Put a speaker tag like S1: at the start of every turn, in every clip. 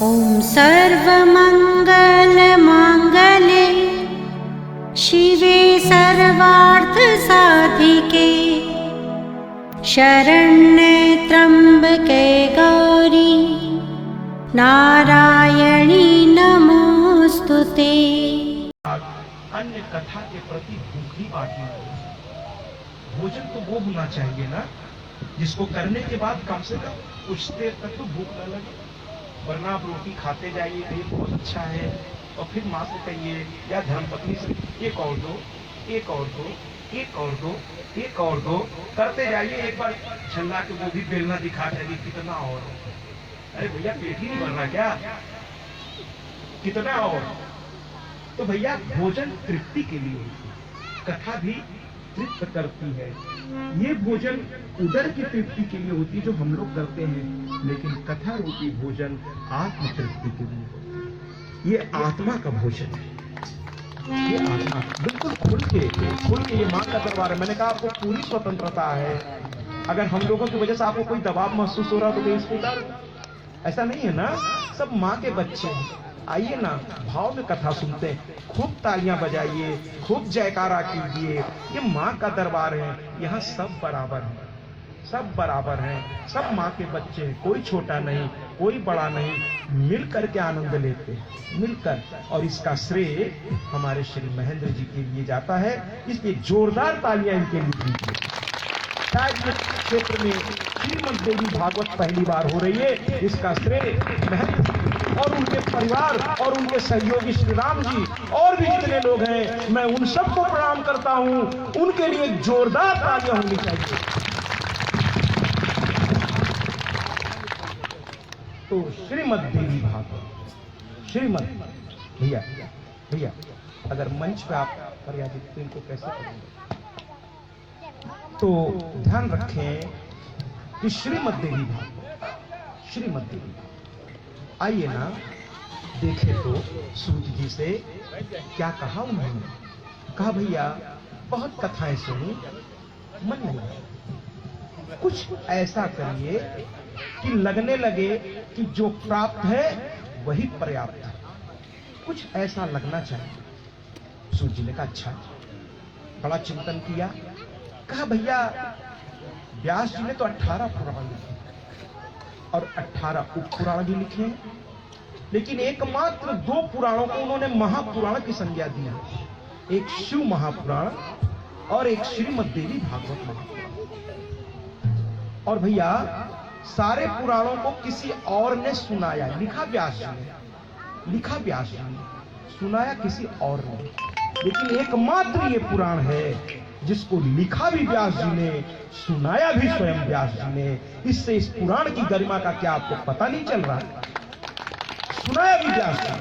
S1: ॐ सर्वमङ्गलमाङ्गल्ये शिवे सर्वार्थसाधिके शरण्ये त्र्यम्बके गौरी नारायणी नमोस्तुते।
S2: अन्य कथा के प्रति भूखी बाकी भोजन तो वो होना चाहिए ना जिसको करने के बाद कम से कम कुछ देर तक तो भूख न लगे, वरना आप रोटी खाते जाइए, ये बहुत अच्छा है, और फिर माँ से कहिए या धर्मपत्नी से एक और दो, एक और दो, एक और दो, एक और दो करते जाइए। एक बार छल्ला के वो भी बेलना दिखा चाहिए कितना और। अरे भैया पेट ही नहीं भर रहा क्या, कितना और। तो भैया भोजन तृप्ति के लिए, कथा भी तृप्त करती है। ये भोजन उदर की तृप्ति के लिए होती है जो हम लोग करते हैं, लेकिन कथा रूपी भोजन आत्म तृप्ति के लिए होती है। ये आत्मा का भोजन है, ये आत्मा बिल्कुल खुल के ये माँ का दरबार है। मैंने कहा आपको पूरी स्वतंत्रता है। अगर हम लोगों की वजह से आपको कोई दबाव महसूस हो रहा तो इसको ऐसा नहीं है ना, सब माँ के बच्चे हैं। आइए ना, भाव में कथा सुनते हैं, खूब तालियां बजाइए, खूब जयकारा कीजिए। ये माँ का दरबार है, यहाँ सब बराबर हैं, सब बराबर हैं, सब माँ के बच्चे हैं, कोई छोटा नहीं, कोई बड़ा नहीं, मिल करके आनंद लेते हैं, मिलकर। और इसका श्रेय हमारे श्री महेंद्र जी के लिए जाता है, इसलिए जोरदार तालियां इनके लिए दीजिए। शायद इस क्षेत्र में श्रीमद् देवी भागवत पहली बार हो रही है, इसका श्रेय महेंद्र और उनके परिवार और उनके सहयोगी श्री राम जी और भी जितने लोग हैं, मैं उन सबको प्रणाम करता हूं। उनके लिए जोरदार तालियां होनी चाहिए। तो श्रीमद् देवी भागवत, श्रीमद् भैया भैया अगर मंच पे आप मर्यादित तो इनको कैसे करेंगे, तो ध्यान रखें कि श्रीमद् देवी भागवत, श्रीमद् देवी आइए ना देखे तो सूत जी से क्या कहा उन्होंने। कहा भैया बहुत कथाएं सुनी, मन नहीं, कुछ ऐसा करिए कि लगने लगे कि जो प्राप्त है वही पर्याप्त है, कुछ ऐसा लगना चाहिए। सूत जी ने कहा अच्छा। बड़ा चिंतन किया, कहा भैया व्यास जी ने तो 18 पुराण लिखे और 18 उपपुराण भी लिखे, लेकिन एकमात्र 2 पुराणों को उन्होंने महापुराण की संज्ञा दी है। एक शिव महापुराण और एक श्रीमद् देवी भागवत महापुराण। और भैया सारे पुराणों को किसी और ने सुनाया, लिखा व्यास जी ने, लिखा व्यास जी ने, सुनाया किसी और ने, लेकिन एकमात्र ये पुराण है जिसको लिखा भी व्यास जी ने, सुनाया भी स्वयं व्यास जी ने। इससे इस पुराण की गरिमा का क्या आपको पता नहीं चल रहा है? सुनाया भी व्यास जी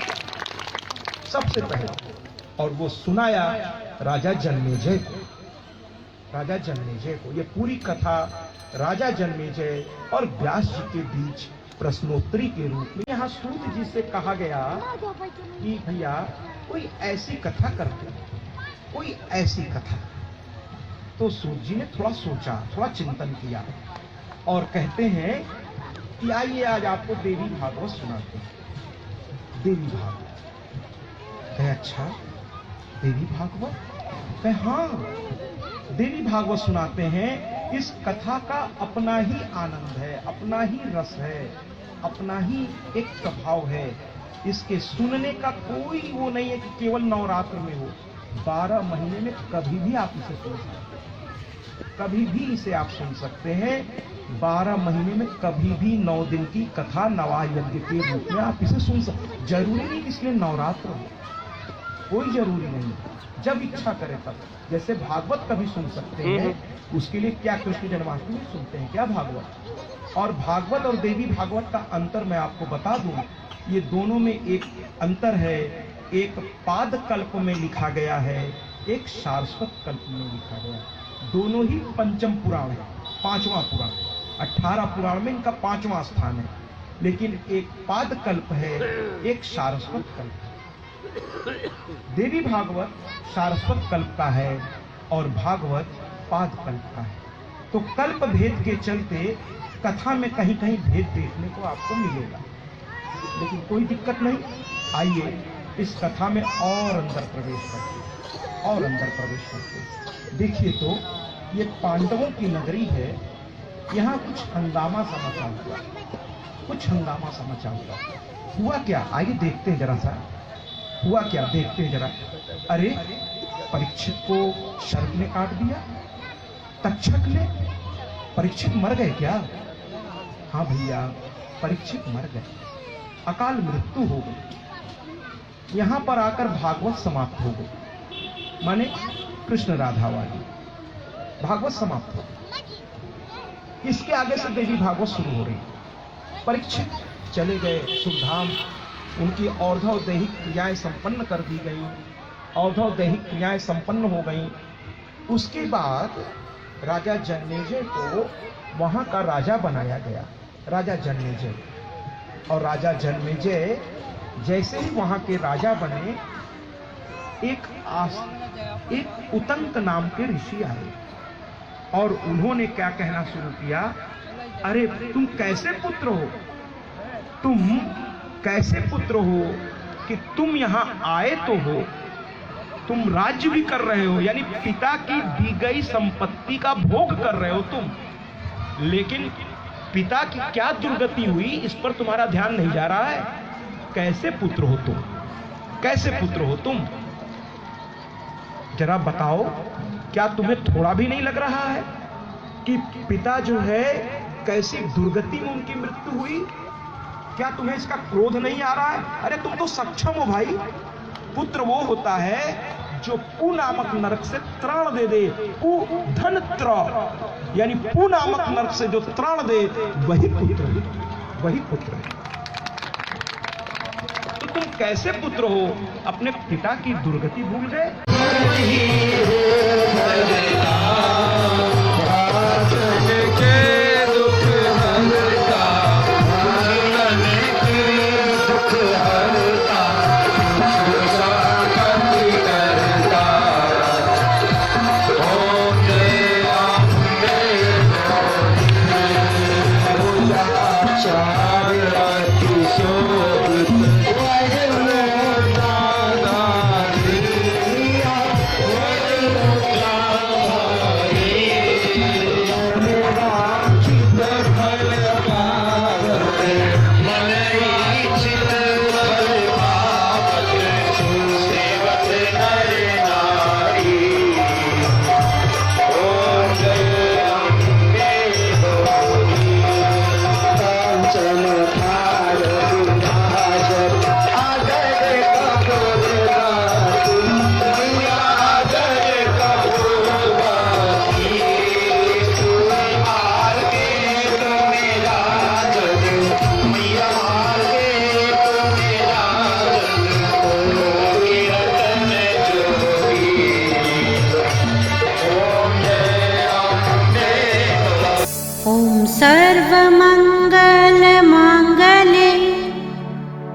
S2: सबसे पहले, और वो सुनाया राजा जन्मेजय को, राजा जन्मेजय को। ये पूरी कथा राजा जन्मेजय और व्यास जी के बीच प्रश्नोत्तरी के रूप में यहाँ सूत जी से कहा गया कि भैया कोई ऐसी कथा करते, कोई ऐसी कथा। तो सूत जी ने थोड़ा सोचा, थोड़ा चिंतन किया और कहते हैं कि आइए आज आपको देवी भागवत सुनाते हैं। देवी भागवत कहे अच्छा देवी भागवत, कहे हाँ देवी भागवत सुनाते हैं। इस कथा का अपना ही आनंद है, अपना ही रस है, अपना ही एक प्रभाव है। इसके सुनने का कोई वो नहीं है कि केवल नवरात्र में हो, 12 महीने में कभी भी आप इसे सुन सकते हैं, कभी भी इसे आप सुन सकते हैं। 12 महीने में कभी भी 9 दिन की कथा नवा यज्ञ के रूप में आप इसे सुन सकते। जरूरी नहीं इसलिए नवरात्र हो, कोई जरूरी नहीं, जब इच्छा करे तब। जैसे भागवत कभी सुन सकते हैं, उसके लिए क्या कृष्ण जन्माष्टमी सुनते हैं क्या भागवत। और भागवत और देवी भागवत का अंतर मैं आपको बता दूं, ये दोनों में एक अंतर है। एक पाद कल्प में लिखा गया है, एक सारस्वत कल्प में लिखा गया है। दोनों ही पंचम पुराण है, 5वां पुराण। 18 पुराण में इनका 5वां स्थान है, लेकिन एक पाद कल्प है, एक सारस्वत कल्प है। देवी भागवत सारस्वत कल्प का है और भागवत पाद कल्प का है। तो कल्प भेद के चलते कथा में कहीं कहीं भेद देखने को आपको मिलेगा। लेकिन कोई दिक्कत नहीं। आइए इस कथा में और अंदर प्रवेश करते देखिए। तो ये पांडवों की नगरी है। यहाँ कुछ हंगामा समाचार हुआ क्या, आइए देखते हैं जरा सा। हुआ क्या देखते हैं जरा। अरे परीक्षित को शर्त ने काट दिया, तक्षक ने। परीक्षित मर गए क्या? हाँ भैया, परीक्षित मर गए, अकाल मृत्यु हो गई। यहां पर आकर भागवत समाप्त हो गई, माने कृष्ण राधा वाली भागवत समाप्त हो गई। इसके आगे से देवी भागवत शुरू हो रही। परीक्षित चले गए सुखधाम, उनकी और्ध्वदैहिक क्रियाएं संपन्न कर दी गई, और्ध्वदैहिक क्रियाएं संपन्न हो गई। उसके बाद राजा जन्मेजय को वहां का राजा बनाया गया, राजा जन्मेजय। और राजा जन्मेजय जैसे ही वहां के राजा बने, एक उतंक नाम के ऋषि आए और उन्होंने क्या कहना शुरू किया, अरे तुम कैसे पुत्र हो, तुम कैसे पुत्र हो कि तुम यहां आए तो हो, तुम राज्य भी कर रहे हो, यानी पिता की दी गई संपत्ति का भोग कर रहे हो तुम, लेकिन पिता की क्या दुर्गति हुई इस पर तुम्हारा ध्यान नहीं जा रहा है। कैसे पुत्र हो तुम, कैसे पुत्र हो तुम, जरा बताओ। क्या तुम्हें थोड़ा भी नहीं लग रहा है कि पिता जो है कैसी दुर्गति में उनकी मृत्यु हुई? क्या तुम्हें इसका क्रोध नहीं आ रहा है? अरे तुम तो सक्षम हो भाई। पुत्र वो होता है जो पु नामक नरक से त्राण दे दे, पु धन त्र, यानी पु नामक नरक से जो त्राण दे वही पुत्र है, वही पुत्र है। तो तुम कैसे पुत्र हो, अपने पिता की दुर्गति भूल गए?
S1: सर्वमङ्गलमाङ्गल्ये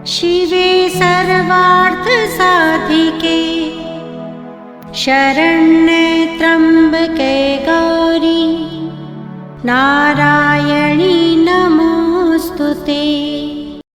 S1: शिवे सर्वार्थसाधिके शरण्ये त्र्यम्बके गौरी नारायणी नमोऽस्तुते।